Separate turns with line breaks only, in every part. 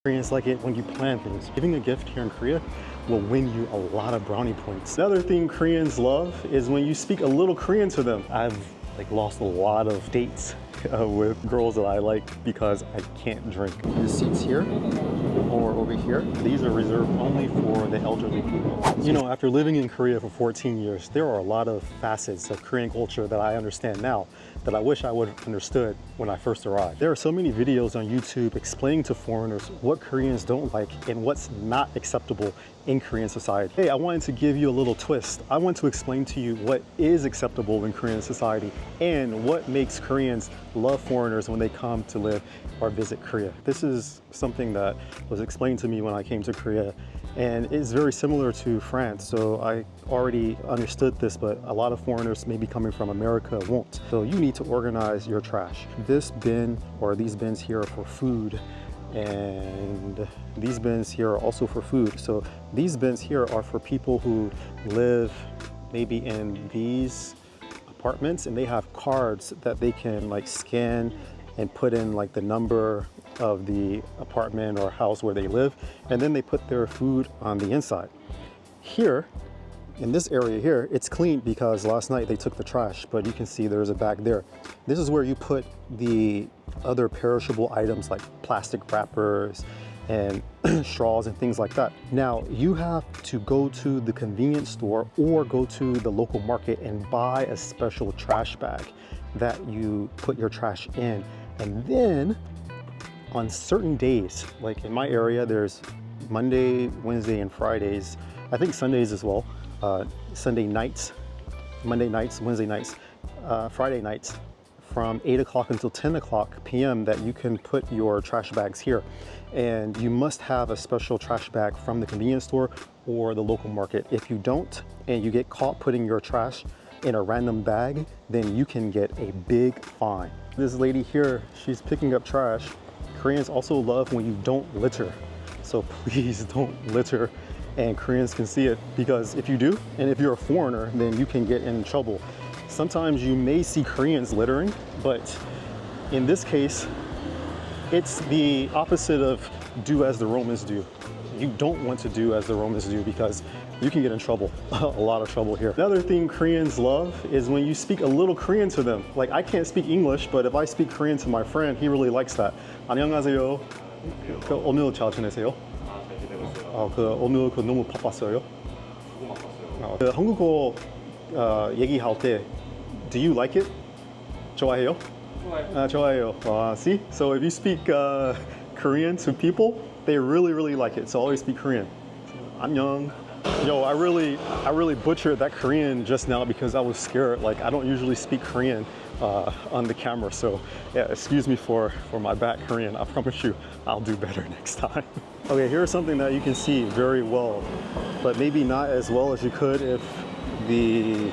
Koreans like it when you plan things. Giving a gift here in Korea will win you a lot of brownie points. Another thing Koreans love is when you speak a little Korean to them. I've lost a lot of dates with girls that I like because I can't drink. The seats here or over here, these are reserved only for the elderly people. You know, after living in Korea for 14 years, there are a lot of facets of Korean culture that I understand now that I wish I would have understood when I first arrived. There are so many videos on YouTube explaining to foreigners what Koreans don't like and what's not acceptable in Korean society. Hey, I wanted to give you a little twist. I want to explain to you what is acceptable in Korean society and what makes Koreans love foreigners when they come to live or visit Korea. This is something that was explained to me when I came to Korea, and it's very similar to France. So I already understood this, but a lot of foreigners maybe coming from America won't. So you need to organize your trash. This bin or these bins here are for food, and these bins here are also for food. So these bins here are for people who live maybe in these apartments, and they have cards that they can scan and put in the number of the apartment or house where they live, and then they put their food on the inside. Here in this area here, it's clean because last night they took the trash, but you can see there's a bag there. This is where you put the other perishable items like plastic wrappers and straws and things like that. Now you have to go to the convenience store or go to the local market and buy a special trash bag that you put your trash in. And then on certain days, like in my area, there's Monday, Wednesday, and Fridays. I think Sundays as well. Sunday nights, Monday nights, Wednesday nights, Friday nights, from 8 o'clock until 10 o'clock p.m. that you can put your trash bags here. And you must have a special trash bag from the convenience store or the local market. If you don't, and you get caught putting your trash in a random bag, then you can get a big fine. This lady here, she's picking up trash. Koreans also love when you don't litter. So please don't litter, and Koreans can see it, because if you do, and if you're a foreigner, then you can get in trouble. Sometimes you may see Koreans littering, but in this case, it's the opposite of do as the Romans do. You don't want to do as the Romans do because you can get in trouble, a lot of trouble here. Another thing Koreans love is when you speak a little Korean to them. Like, I can't speak English, but if I speak Korean to my friend, he really likes that. 안녕하세요. 오늘 잘 지내세요? 오늘 너무 바빴어요? 한국어 얘기할 때 do you like it? 좋아해요? 좋아해요. See? So if you speak Korean to people, they really like it. So always speak Korean. 안녕. Yo, I really butchered that Korean just now because I was scared. Like, I don't usually speak Korean on the camera, so yeah, excuse me for my bad Korean. I promise you I'll do better next time. Okay, here's something that you can see very well, but maybe not as well as you could if the,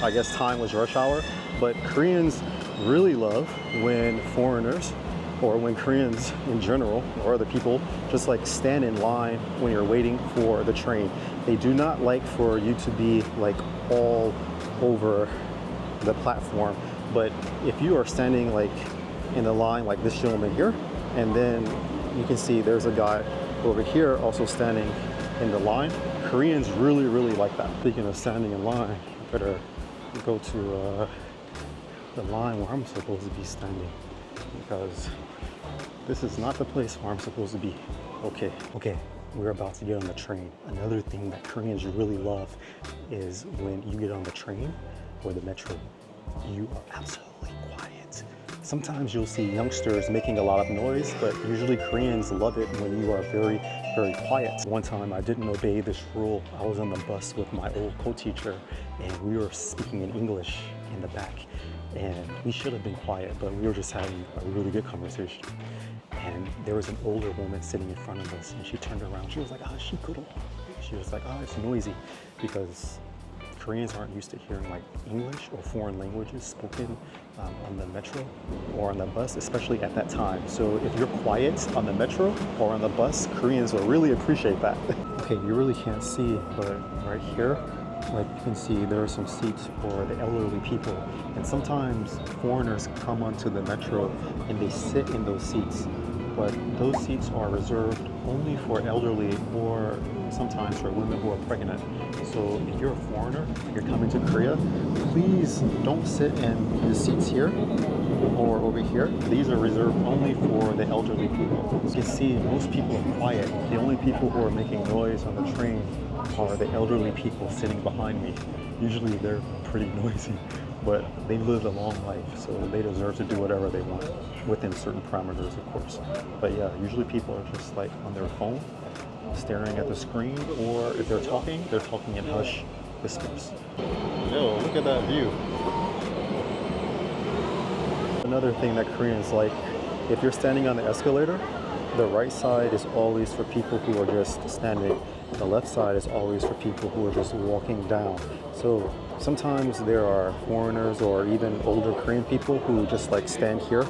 I guess, time was rush hour. But Koreans really love when foreigners, or when Koreans in general, or other people, just stand in line when you're waiting for the train. They do not like for you to be all over the platform. But if you are standing in the line like this gentleman here, and then you can see there's a guy over here also standing in the line, Koreans really like that. Speaking of standing in line, you better go to the line where I'm supposed to be standing, because this is not the place where I'm supposed to be. Okay, we're about to get on the train. Another thing that Koreans really love is when you get on the train or the metro, you are absolutely quiet. Sometimes you'll see youngsters making a lot of noise, but usually Koreans love it when you are very quiet. One time I didn't obey this rule. I was on the bus with my old co-teacher, and we were speaking in English in the back, and we should have been quiet, but we were just having a really good conversation. And there was an older woman sitting in front of us, and she turned around. She was like, she was like, it's noisy, because Koreans aren't used to hearing English or foreign languages spoken on the metro or on the bus, especially at that time. So if you're quiet on the metro or on the bus, Koreans will really appreciate that. Okay, you really can't see, but right here, you can see there are some seats for the elderly people, and sometimes foreigners come onto the metro and they sit in those seats. but those seats are reserved only for elderly or sometimes for women who are pregnant. So if you're a foreigner, you're coming to Korea, please don't sit in the seats here or over here. These are reserved only for the elderly people. As you can see, most people are quiet. The only people who are making noise on the train are the elderly people sitting behind me. Usually they're pretty noisy, but they lived a long life, so they deserve to do whatever they want within certain parameters, of course. But yeah, usually people are just like on their phone, staring at the screen, or if they're talking in hush whispers. Yo, look at that view. Another thing that Koreans like, if you're standing on the escalator, the right side is always for people who are just standing. The left side is always for people who are just walking down. So sometimes there are foreigners or even older Korean people who just like stand here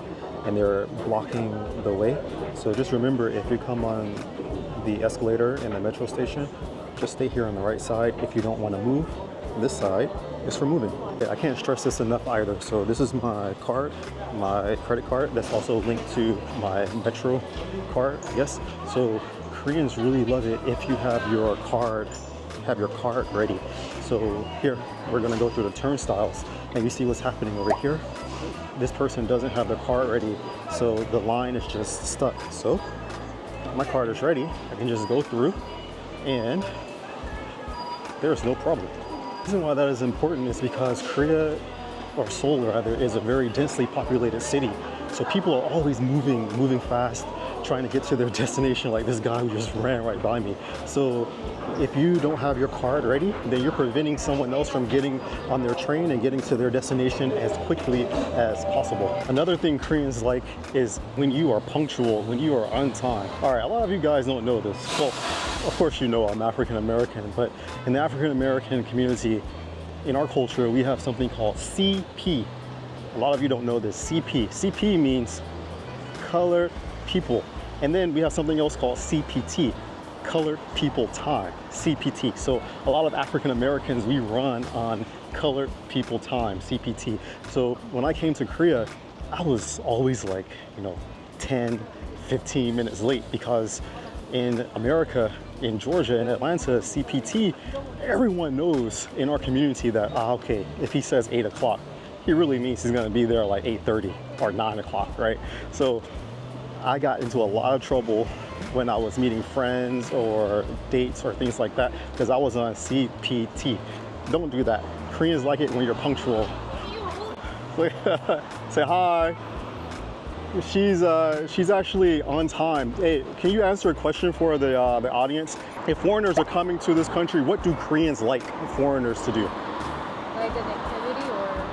and they're blocking the way. So just remember, if you come on the escalator in the metro station, just stay here on the right side. If you don't want to move, this side is for moving. I can't stress this enough either. So this is my card, my credit card that's also linked to my metro card, yes. So Koreans really love it if you have your card ready. So here, we're gonna go through the turnstiles and you see what's happening over here. This person doesn't have their card ready, so the line is just stuck. So my card is ready. I can just go through and there's no problem. The reason why that is important is because Korea, or Seoul rather, is a very densely populated city. So people are always moving fast, trying to get to their destination, like this guy who just ran right by me. So if you don't have your card ready, then you're preventing someone else from getting on their train and getting to their destination as quickly as possible. Another thing Koreans like is when you are punctual, when you are on time. All right, a lot of you guys don't know this. Well, of course you know I'm African American, but in the African American community, in our culture, we have something called CP. A lot of you don't know this, CP. CP means colored people. And then we have something else called CPT, colored people time, CPT. So a lot of African Americans, we run on colored people time, CPT. So when I came to Korea, I was always like, 10, 15 minutes late, because in America, in Georgia, in Atlanta, CPT, everyone knows in our community that, okay, if he says 8 o'clock, he really means he's gonna be there like 8:30 or 9 o'clock, right? So I got into a lot of trouble when I was meeting friends or dates or things like that, because I was on CPT. Don't do that. Koreans like it when you're punctual. Say hi. She's actually on time. Hey, can you answer a question for the audience? If foreigners are coming to this country, what do Koreans like foreigners to do?
Like an activity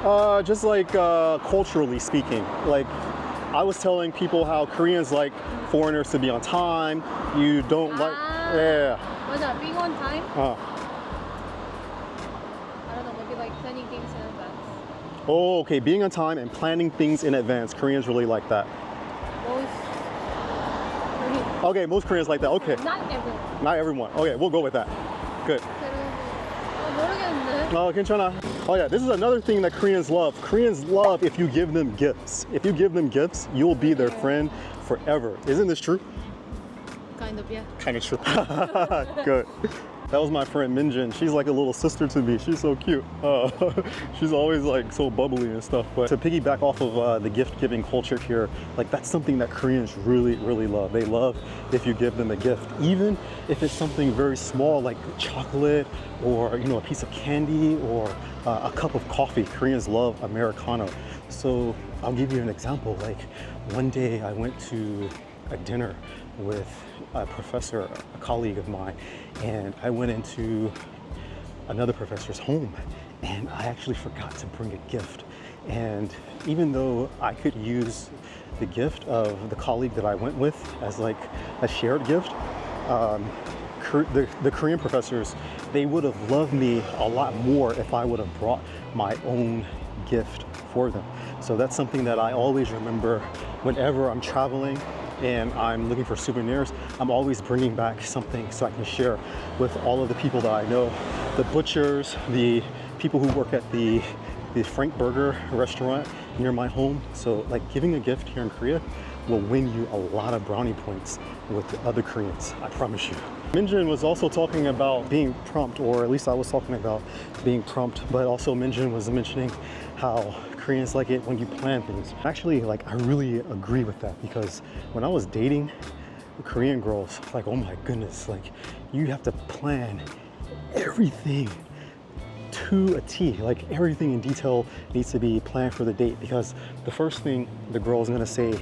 or?
Just like culturally speaking. Like, I was telling people how Koreans like foreigners to be on time. You don't like, yeah.
Was that being on time? I don't know, maybe like planning things in advance.
Oh, okay, being on time and planning things in advance. Koreans really like that.
Most Koreans.
Okay, most Koreans like that, okay.
Not everyone.
Not everyone. Okay, we'll go with that. Good.
모르겠네.
Oh, 괜찮아. Oh yeah, this is another thing that Koreans love. Koreans love if you give them gifts. If you give them gifts, you'll be their friend forever. Isn't this true?
Kind of, yeah.
Kind of true. Good. That was my friend Minjin. She's like a little sister to me. She's so cute. She's always like so bubbly and stuff. But to piggyback off of the gift-giving culture here, like that's something that Koreans really, really love. They love if you give them a gift, even if it's something very small like chocolate or a piece of candy or a cup of coffee. Koreans love Americano. So I'll give you an example. Like one day I went to a dinner with a professor, a colleague of mine, and I went into another professor's home and I actually forgot to bring a gift. And even though I could use the gift of the colleague that I went with as like a shared gift, the Korean professors, they would have loved me a lot more if I would have brought my own gift for them. So that's something that I always remember whenever I'm traveling and I'm looking for souvenirs. I'm always bringing back something so I can share with all of the people that I know. The butchers, the people who work at the Frank Burger restaurant near my home. So like giving a gift here in Korea will win you a lot of brownie points with the other Koreans, I promise you. Minjin was also talking about being prompt, or at least I was talking about being prompt, but also Minjin was mentioning how Koreans like it when you plan things. Actually, like, I really agree with that, because when I was dating Korean girls, like, oh my goodness, like, you have to plan everything to a T. Like, everything in detail needs to be planned for the date, because the first thing the girl is gonna say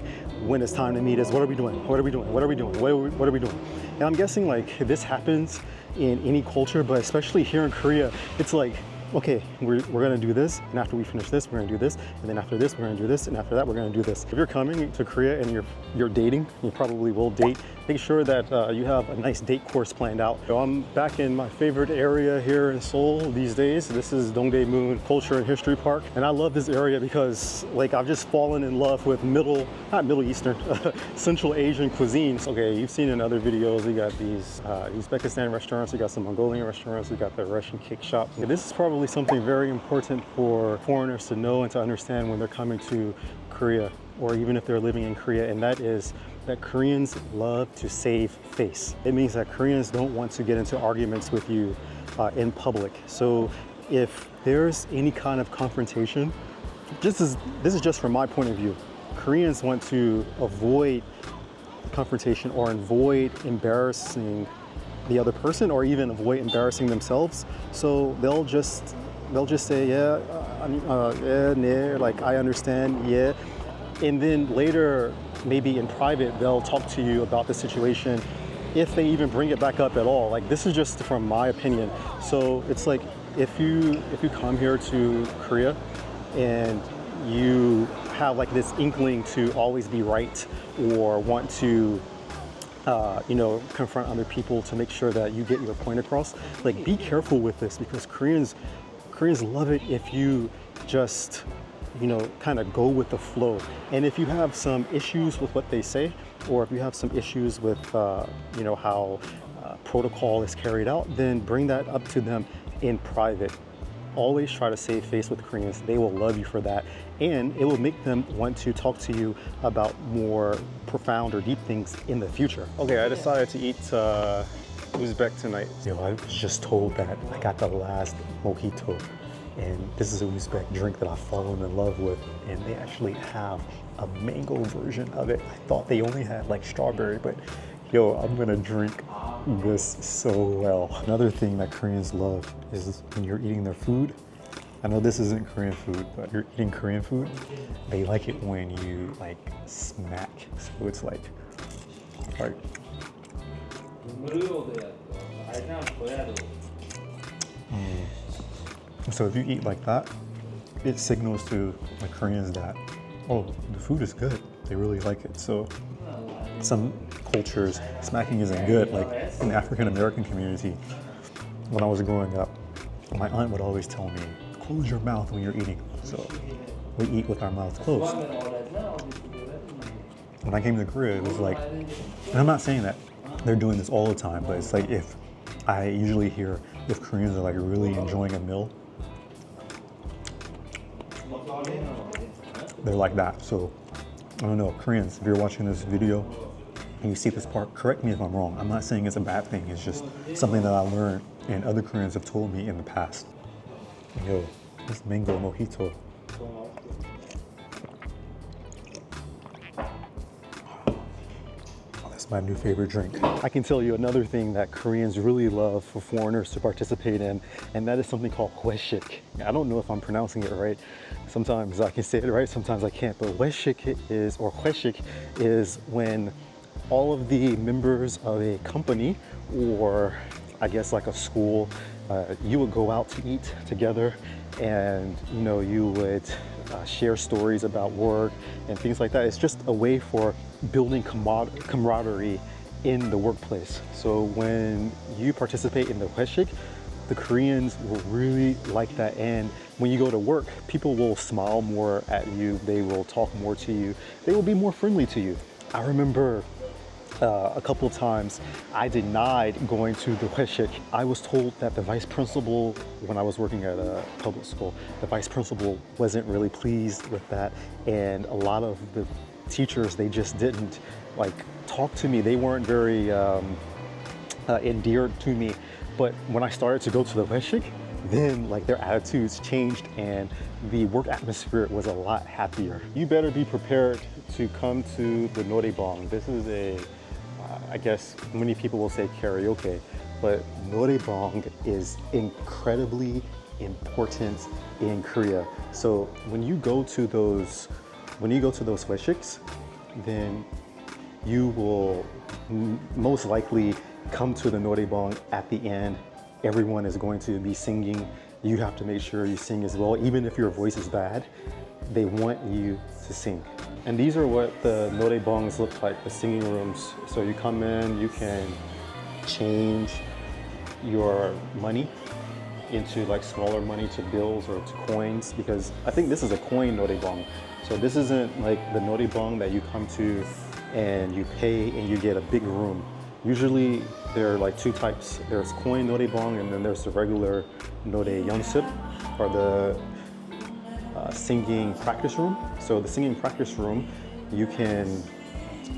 when it's time to meet is, what are we doing? What are we doing? What are we doing? What are we doing? And I'm guessing like this happens in any culture, but especially here in Korea, it's like, okay, we're gonna do this, and after we finish this, we're gonna do this, and then after this, we're gonna do this, and after that, we're gonna do this. If you're coming to Korea and you're dating, you probably will date, make sure that you have a nice date course planned out. So I'm back in my favorite area here in Seoul these days. This is Dongdaemun Culture and History Park, and I love this area because like I've just fallen in love with not Middle Eastern, Central Asian cuisines. Okay, you've seen in other videos, we got these Uzbekistan restaurants, we got some Mongolian restaurants, we got the Russian cake shop. And this is probably something very important for foreigners to know and to understand when they're coming to Korea, or even if they're living in Korea, and that is that Koreans love to save face. It means that Koreans don't want to get into arguments with you in public. So if there's any kind of confrontation, this is just from my point of view, Koreans want to avoid confrontation or avoid embarrassing the other person, or even avoid embarrassing themselves. So they'll just say, yeah, yeah, like, I understand, yeah. And then later, maybe in private, they'll talk to you about the situation, if they even bring it back up at all. Like, this is just from my opinion. So it's like, if you come here to Korea and you have like this inkling to always be right, or want to confront other people to make sure that you get your point across, like, be careful with this, because Koreans love it if you just, kind of go with the flow. And if you have some issues with what they say, or if you have some issues with, how protocol is carried out, then bring that up to them in private. Always try to save face with Koreans. They will love you for that. And it will make them want to talk to you about more profound or deep things in the future. Okay, I decided to eat Uzbek tonight. I was just told that I got the last mojito, and this is a Uzbek drink that I've fallen in love with, and they actually have a mango version of it. I thought they only had like strawberry, but I'm gonna drink this so well. Another thing that Koreans love is when you're eating their food. I know this isn't Korean food, but you're eating Korean food, they like it when you like smack. So it's like, So if you eat like that, it signals to the Koreans that, oh, the food is good. They really like it. So some cultures, smacking isn't good. Like in the African American community, when I was growing up, my aunt would always tell me, close your mouth when you're eating. So we eat with our mouths closed. When I came to Korea, it was like, and I'm not saying that they're doing this all the time, but it's like, if I usually hear if Koreans are like really enjoying a meal, they're like that. So I don't know, Koreans, if you're watching this video and you see this part, correct me if I'm wrong. I'm not saying it's a bad thing. It's just something that I learned and other Koreans have told me in the past. Yo, this mango mojito. That's my new favorite drink. I can tell you another thing that Koreans really love for foreigners to participate in, and that is something called hwaeshik. I don't know if I'm pronouncing it right. Sometimes I can say it right, sometimes I can't, but hwaeshik is when all of the members of a company, or I guess like a school, you would go out to eat together, and you would share stories about work and things like that. It's just a way for building camaraderie in the workplace. So when you participate in the hwaeshik, the Koreans will really like that. And when you go to work, people will smile more at you. They will talk more to you. They will be more friendly to you. I remember a couple of times I denied going to the hwaeshik. I was told that the vice principal, when I was working at a public school, the vice principal wasn't really pleased with that, and a lot of the teachers, they just didn't like talk to me. They weren't very endeared to me. But when I started to go to the Weshik, then like their attitudes changed and the work atmosphere was a lot happier. You better be prepared to come to the noraebang. This is a, I guess many people will say karaoke, but noraebang is incredibly important in Korea. So when you go to those Weshiks, then you will most likely come to the noraebang at the end. Everyone is going to be singing. You have to make sure you sing as well. Even if your voice is bad, they want you to sing. And these are what the noraebangs look like, the singing rooms. So you come in, you can change your money into like smaller money to bills or to coins, because I think this is a coin noraebang. So this isn't like the noraebang that you come to and you pay and you get a big room. Usually there are like two types. There's coin noraebang and then there's the regular nore yeonsip, or the singing practice room. So the singing practice room, you can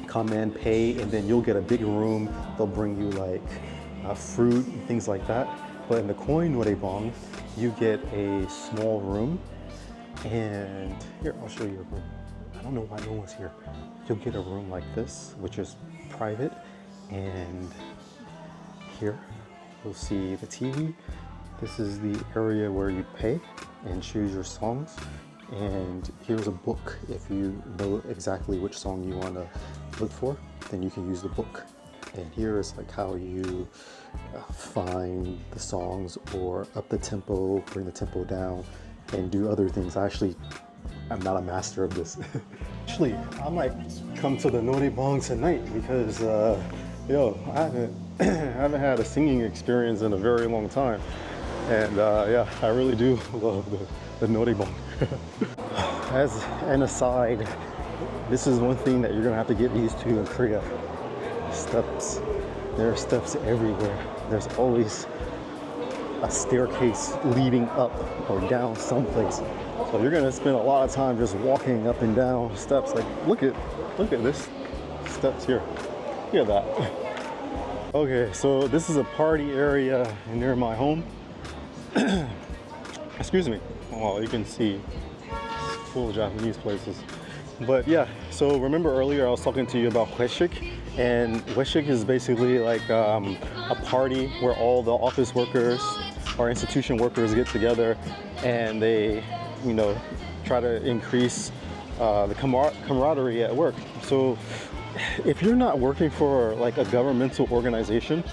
come in, pay, and then you'll get a big room. They'll bring you like fruit and things like that. But in the coin noraebang, you get a small room. And here, I'll show you a room. I don't know why no one's here. You'll get a room like this, which is private. And here you'll see the TV. This is the area where you pay and choose your songs. And here's a book. If you know exactly which song you want to look for, then you can use the book. And here is like how you find the songs, or up the tempo, bring the tempo down, and do other things. I'm not a master of this. Actually, I might come to the noraebang tonight because I haven't had a singing experience in a very long time. And yeah, I really do love the noraebang. As an aside, this is one thing that you're gonna have to get used to in Korea. Steps. There are steps everywhere. There's always a staircase leading up or down someplace. So you're gonna spend a lot of time just walking up and down steps. Like, look at this steps here. Look at that. Okay, so this is a party area near my home. Excuse me. Well, you can see it's full of Japanese places. But yeah, so remember earlier I was talking to you about Weshik, and Weshik is basically like a party where all the office workers or institution workers get together and they, try to increase the camaraderie at work. So if you're not working for like a governmental organization,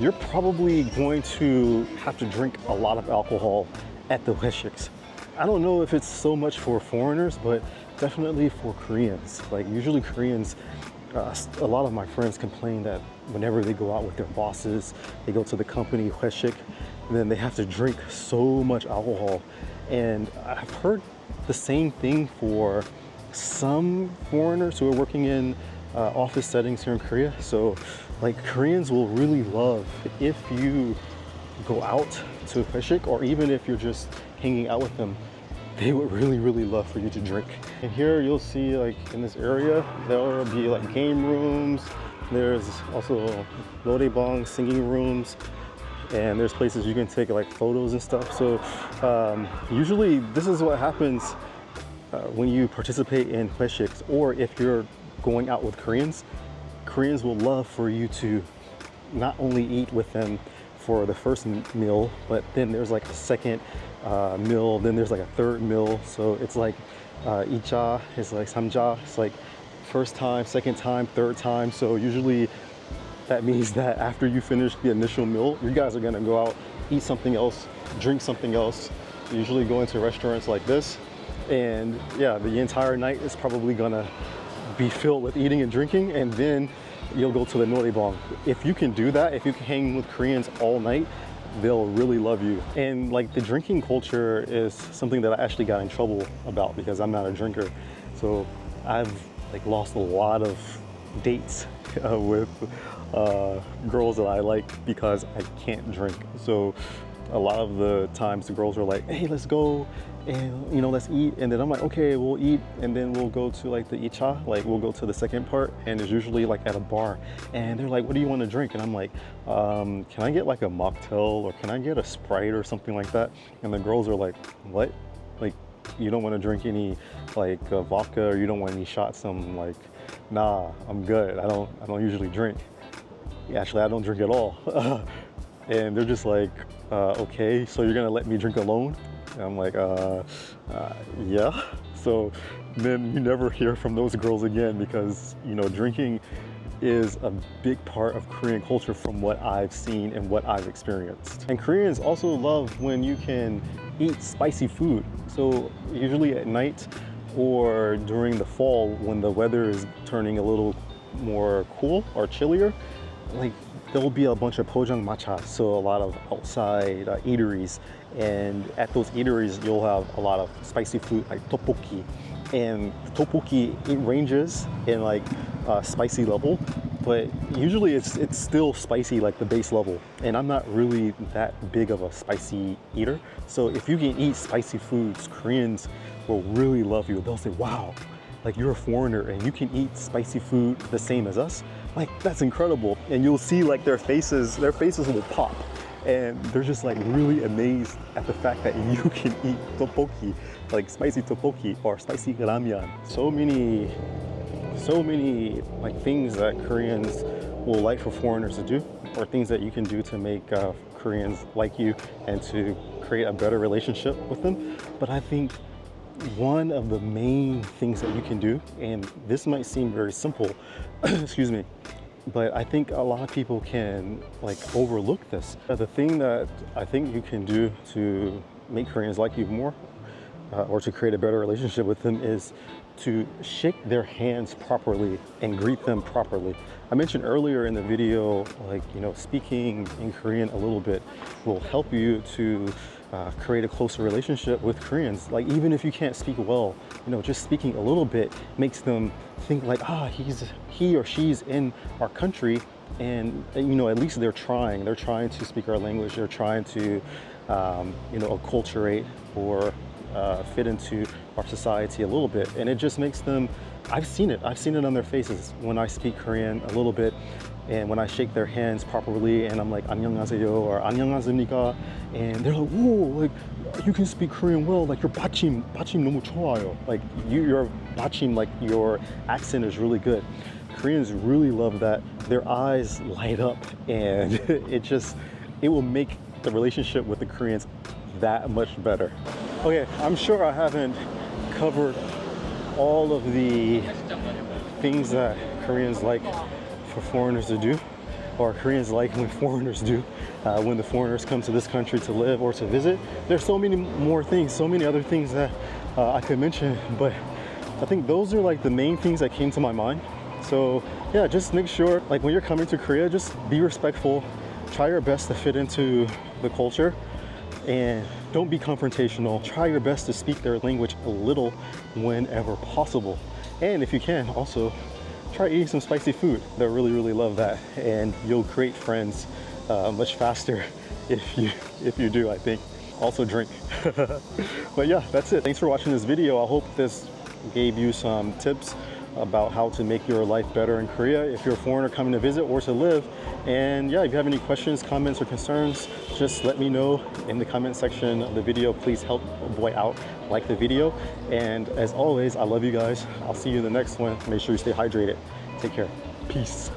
you're probably going to have to drink a lot of alcohol at the Weshiks. I don't know if it's so much for foreigners, but definitely for Koreans. Like usually Koreans, a lot of my friends complain that whenever they go out with their bosses, they go to the company Weshik, and then they have to drink so much alcohol. And I've heard the same thing for some foreigners who are working in office settings here in Korea. So like Koreans will really love if you go out to Weshik, or even if you're just hanging out with them, they would really love for you to drink. And here you'll see, like in this area, there will be like game rooms. There's also noraebang singing rooms, and there's places you can take like photos and stuff. So usually this is what happens when you participate in Weshiks, or if you're going out with Koreans. Koreans will love for you to not only eat with them for the first meal, but then there's like a second meal, then there's like a third meal. So it's like icha, it's like samja, it's like first time, second time, third time. So usually that means that after you finish the initial meal, you guys are gonna go out, eat something else, drink something else, usually go into restaurants like this. And yeah, the entire night is probably gonna be filled with eating and drinking, and then you'll go to the noraebang. If you can do that, if you can hang with Koreans all night, they'll really love you. And like the drinking culture is something that I actually got in trouble about because I'm not a drinker. So I've like lost a lot of dates with girls that I like because I can't drink. So A lot of the times the girls are like, hey, let's go and let's eat. And then I'm like, okay, we'll eat. And then we'll go to like the icha, like we'll go to the second part, and it's usually like at a bar. And they're like, what do you want to drink? And I'm like, can I get like a mocktail, or can I get a Sprite or something like that? And the girls are like, what? Like, you don't want to drink any like vodka, or you don't want any shots? I'm like, nah, I'm good. I don't usually drink. Actually, I don't drink at all. And they're just like, okay, so you're gonna let me drink alone? And I'm like, yeah. So then you never hear from those girls again, because drinking is a big part of Korean culture from what I've seen and what I've experienced. And Koreans also love when you can eat spicy food. So usually at night or during the fall, when the weather is turning a little more cool or chillier, like there will be a bunch of pojang matcha, so a lot of outside eateries, and at those eateries you'll have a lot of spicy food like tteokbokki. And tteokbokki, it ranges in like spicy level, but usually it's still spicy, like the base level. And I'm not really that big of a spicy eater, so if you can eat spicy foods, Koreans will really love you. They'll say, wow, like you're a foreigner and you can eat spicy food the same as us. Like, that's incredible. And you'll see like their faces will pop, and they're just like really amazed at the fact that you can eat tteokbokki, like spicy tteokbokki or spicy ramyeon. So many like things that Koreans will like for foreigners to do, or things that you can do to make Koreans like you and to create a better relationship with them. But I think one of the main things that you can do, and this might seem very simple, excuse me, but I think a lot of people can like overlook this. The thing that I think you can do to make Koreans like you more, or to create a better relationship with them, is to shake their hands properly and greet them properly. I mentioned earlier in the video, like, speaking in Korean a little bit will help you to create a closer relationship with Koreans. Like, even if you can't speak well, just speaking a little bit makes them think like, he or she's in our country, and at least they're trying to speak our language. They're trying to acculturate or fit into our society a little bit, and it just makes them, I've seen it on their faces when I speak Korean a little bit, and when I shake their hands properly and I'm like 안녕하세요 or 안녕하십니까, and they're like, whoa, like you can speak Korean well, like your 받침 너무 좋아요, like your 받침, like your accent is really good. Koreans really love that. Their eyes light up, and it will make the relationship with the Koreans that much better. Okay, I'm sure I haven't covered all of the things that Koreans like for foreigners to do, or Koreans like when foreigners do, when the foreigners come to this country to live or to visit. There's so many more things, so many other things that I could mention, but I think those are like the main things that came to my mind. So yeah, just make sure, like when you're coming to Korea, just be respectful, try your best to fit into the culture, and don't be confrontational. Try your best to speak their language a little whenever possible. And if you can, also try eating some spicy food. They'll really love that, and you'll create friends much faster if you do, I think. Also drink. But yeah, that's it. Thanks for watching this video. I hope this gave you some tips about how to make your life better in Korea if you're a foreigner coming to visit or to live. And yeah, if you have any questions, comments, or concerns, just let me know in the comment section of the video. Please help a boy out, like the video. And as always, I love you guys. I'll see you in the next one. Make sure you stay hydrated. Take care. Peace.